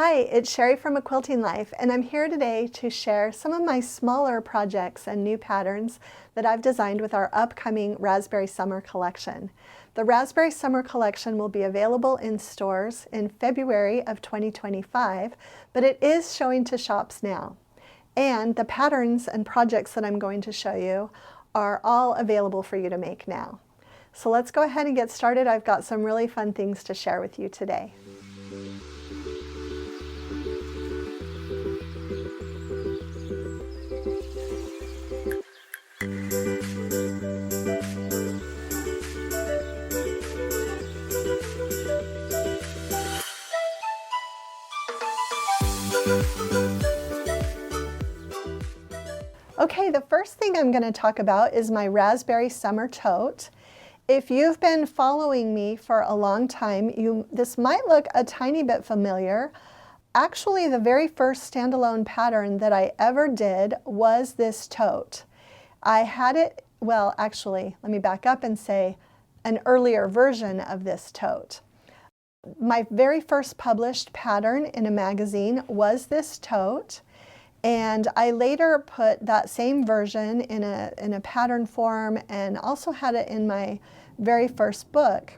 Hi, it's Sherri from A Quilting Life, and I'm here today to share some of my smaller projects and new patterns that I've designed with our upcoming Raspberry Summer collection. The Raspberry Summer collection will be available in stores in February of 2025, but it is showing to shops now. And the patterns and projects that I'm going to show you are all available for you to make now. So let's go ahead and get started. I've got some really fun things to share with you today. Okay, the first thing I'm going to talk about is my Raspberry Summer Tote. If you've been following me for a long time, this might look a tiny bit familiar. Actually, the very first standalone pattern that I ever did was this tote. I had it, well, actually, let me back up and say an earlier version of this tote. My very first published pattern in a magazine was this tote. And I later put that same version in a pattern form and also had it in my very first book.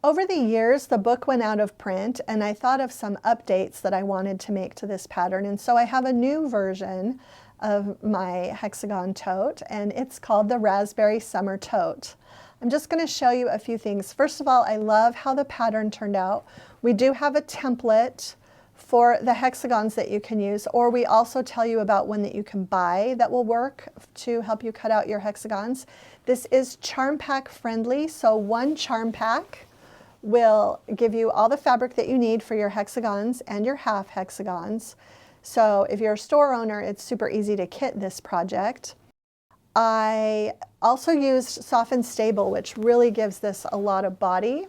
Over the years, the book went out of print and I thought of some updates that I wanted to make to this pattern. And so I have a new version of my hexagon tote, and it's called the Raspberry Summer Tote. I'm just going to show you a few things. First of all, I love how the pattern turned out. We do have a template for the hexagons that you can use, or we also tell you about one that you can buy that will work to help you cut out your hexagons. This is charm pack friendly, so one charm pack will give you all the fabric that you need for your hexagons and your half hexagons. So if you're a store owner, it's super easy to kit this project. I also used Soft and Stable, which really gives this a lot of body.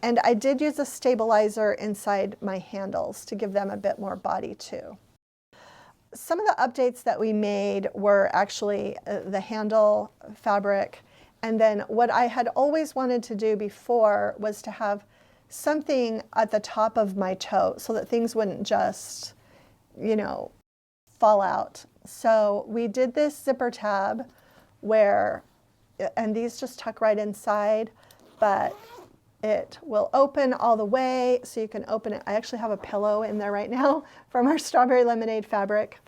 And I did use a stabilizer inside my handles to give them a bit more body too. Some of the updates that we made were actually the handle fabric. And then what I had always wanted to do before was to have something at the top of my tote so that things wouldn't just, fall out. So we did this zipper tab where, and these just tuck right inside, but it will open all the way, so you can open it. I actually have a pillow in there right now from our strawberry lemonade fabric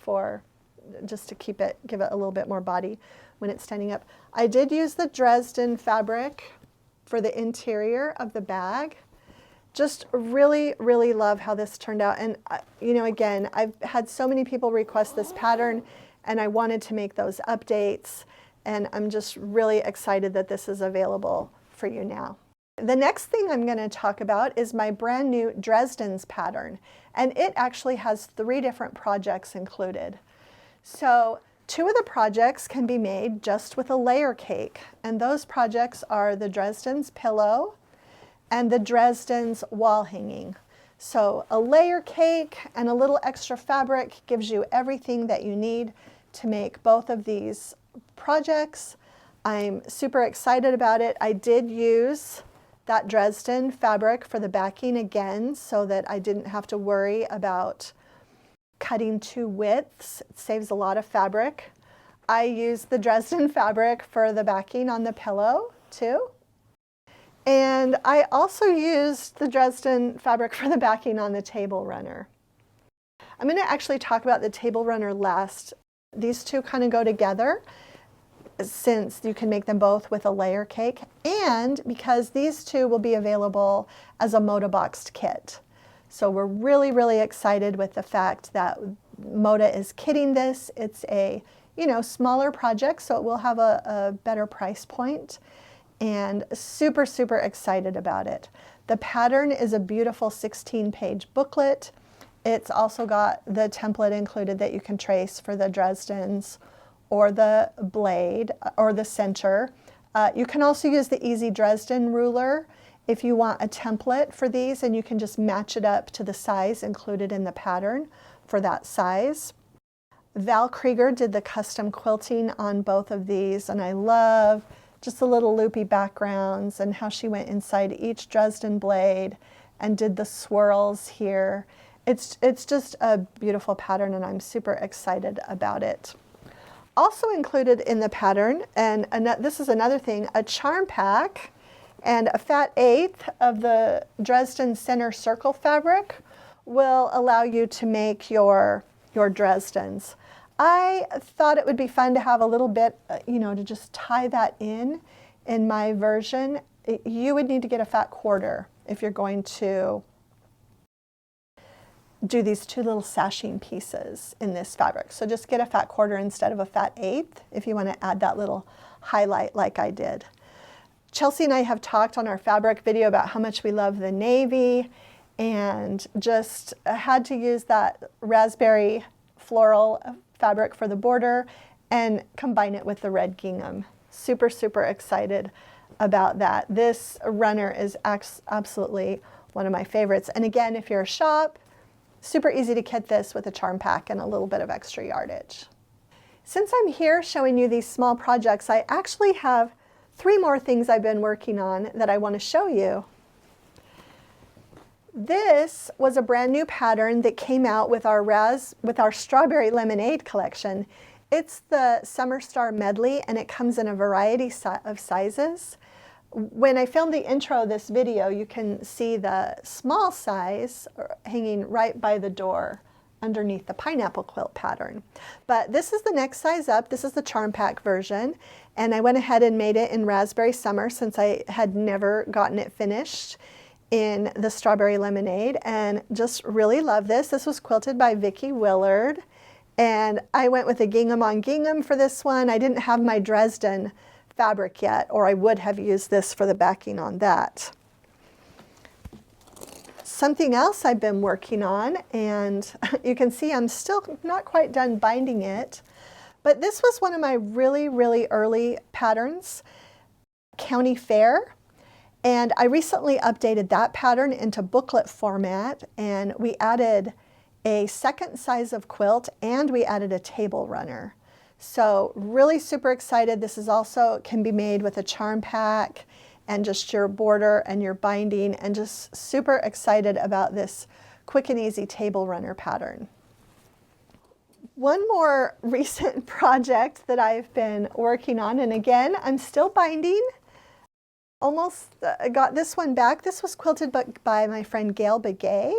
just to give it a little bit more body when it's standing up. I did use the Dresden fabric for the interior of the bag. Just really, really love how this turned out. And again, I've had so many people request this pattern, and I wanted to make those updates, and I'm just really excited that this is available for you now. The next thing I'm going to talk about is my brand new Dresden's pattern, and it actually has 3 different projects included. So 2 of the projects can be made just with a layer cake, and those projects are the Dresden's pillow and the Dresden's wall hanging. So a layer cake and a little extra fabric gives you everything that you need to make both of these projects. I'm super excited about it. I did use that Dresden fabric for the backing again so that I didn't have to worry about cutting 2 widths. It saves a lot of fabric. I used the Dresden fabric for the backing on the pillow too. And I also used the Dresden fabric for the backing on the table runner. I'm going to actually talk about the table runner last. These 2 kind of go together, since you can make them both with a layer cake, and because these 2 will be available as a Moda boxed kit. So we're really, really excited with the fact that Moda is kitting this. It's a smaller project, so it will have a better price point, and super, super excited about it. The pattern is a beautiful 16-page booklet. It's also got the template included that you can trace for the Dresdens or the blade or the center. You can also use the Easy Dresden ruler if you want a template for these, and you can just match it up to the size included in the pattern for that size. Val Krieger did the custom quilting on both of these, and I love just the little loopy backgrounds and how she went inside each Dresden blade and did the swirls here. It's just a beautiful pattern, and I'm super excited about it. Also included in the pattern, and this is another thing, a charm pack and a fat eighth of the Dresden center circle fabric will allow you to make your Dresdens. I thought it would be fun to have a little bit, to just tie that in my version. You would need to get a fat quarter if you're going to do these two little sashing pieces in this fabric. So just get a fat quarter instead of a fat eighth if you want to add that little highlight like I did. Chelsea and I have talked on our fabric video about how much we love the navy, and just had to use that raspberry floral fabric for the border and combine it with the red gingham. Super, super excited about that. This runner is absolutely one of my favorites. And again, if you're a shop, super easy to kit this with a charm pack and a little bit of extra yardage. Since I'm here showing you these small projects, I actually have 3 more things I've been working on that I want to show you. This was a brand new pattern that came out with our Strawberry Lemonade collection. It's the Summer Star Medley, and it comes in a variety of sizes. When I filmed the intro of this video, you can see the small size hanging right by the door underneath the pineapple quilt pattern. But this is the next size up. This is the charm pack version, and I went ahead and made it in Raspberry Summer since I had never gotten it finished in the Strawberry Lemonade, and just really love this. This was quilted by Vicki Willard, and I went with a gingham on gingham for this one. I didn't have my Dresden fabric yet, or I would have used this for the backing on that. Something else I've been working on, and you can see I'm still not quite done binding it, but this was one of my really, really early patterns, County Fair. And I recently updated that pattern into booklet format, and we added a second size of quilt, and we added a table runner. So really super excited. This is also can be made with a charm pack and just your border and your binding, and just super excited about this quick and easy table runner pattern. One more recent project that I've been working on, and again, I'm still binding. Almost got this one back. This was quilted by my friend Gail Begay.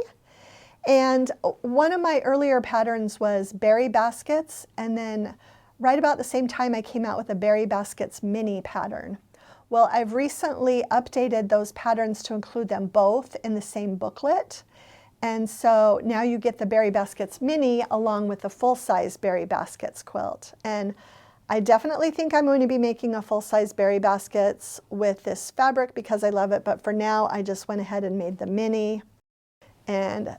And one of my earlier patterns was berry baskets, and then right about the same time I came out with a berry baskets mini pattern. Well, I've recently updated those patterns to include them both in the same booklet. And so now you get the berry baskets mini along with the full-size berry baskets quilt. And I definitely think I'm going to be making a full-size berry baskets with this fabric because I love it, but for now I just went ahead and made the mini. And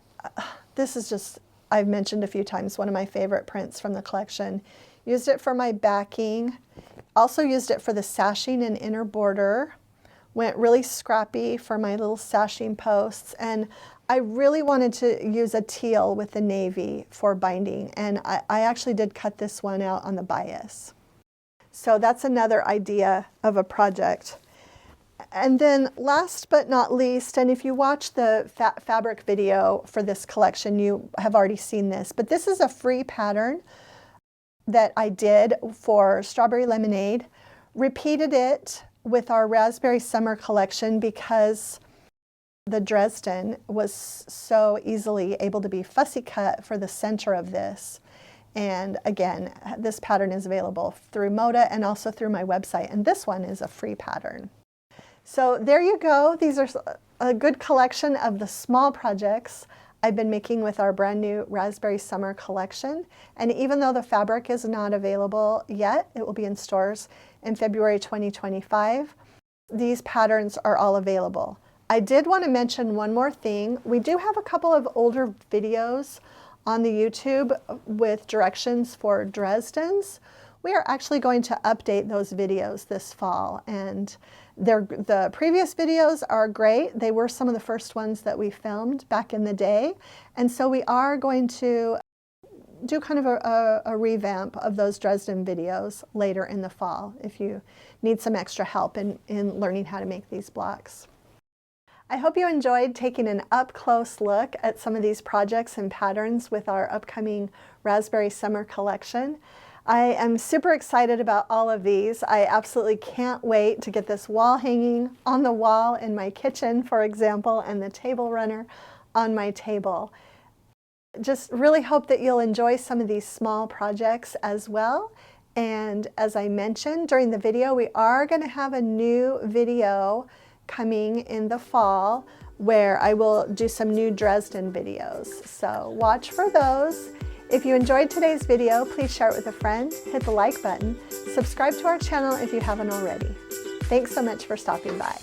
this is just, I've mentioned a few times, one of my favorite prints from the collection. Used it for my backing, also used it for the sashing and inner border. Went really scrappy for my little sashing posts, and I really wanted to use a teal with the navy for binding, and I actually did cut this one out on the bias. So that's another idea of a project. And then last but not least, and if you watch the fabric video for this collection, you have already seen this, but this is a free pattern that I did for Strawberry Lemonade. Repeated it with our Raspberry Summer collection because the Dresden was so easily able to be fussy cut for the center of this. And again, this pattern is available through Moda and also through my website, and this one is a free pattern. So there you go. These are a good collection of the small projects I've been making with our brand new Raspberry Summer collection. And even though the fabric is not available yet, it will be in stores in February 2025. These patterns are all available. I did want to mention one more thing. We do have a couple of older videos on the YouTube with directions for Dresdens. We are actually going to update those videos this fall, and the previous videos are great. They were some of the first ones that we filmed back in the day, and so we are going to do kind of a revamp of those Dresden videos later in the fall if you need some extra help in learning how to make these blocks. I hope you enjoyed taking an up-close look at some of these projects and patterns with our upcoming Raspberry Summer collection. I am super excited about all of these. I absolutely can't wait to get this wall hanging on the wall in my kitchen, for example, and the table runner on my table. Just really hope that you'll enjoy some of these small projects as well. And as I mentioned during the video, we are going to have a new video coming in the fall where I will do some new Dresden videos. So watch for those. If you enjoyed today's video, please share it with a friend, hit the like button, subscribe to our channel if you haven't already. Thanks so much for stopping by.